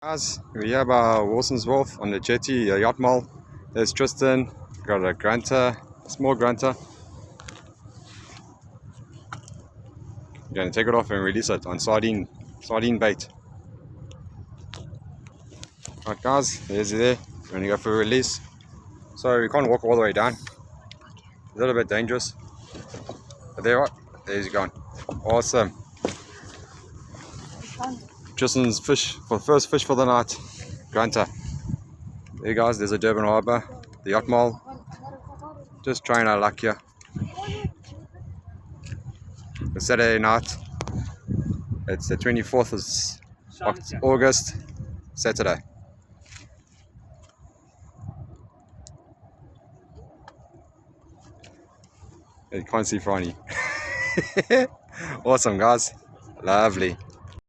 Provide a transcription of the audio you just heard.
Guys, we're here by Wilson's Wharf on the jetty, yacht mall. There's Tristan, got a grunter, small grunter. We're going to take it off and release it on sardine bait. Alright guys, there's it there. We're going to go for a release. So we can't walk all the way down. A little bit dangerous. But there what? There he's gone. Awesome. Tristan's fish, for the first fish for the night. Grunter. There guys, there's a Durban harbour, the yacht mall. Just trying our luck here. It's Saturday night. It's the 24th of August, Saturday. You can't see Franny. Awesome guys, lovely.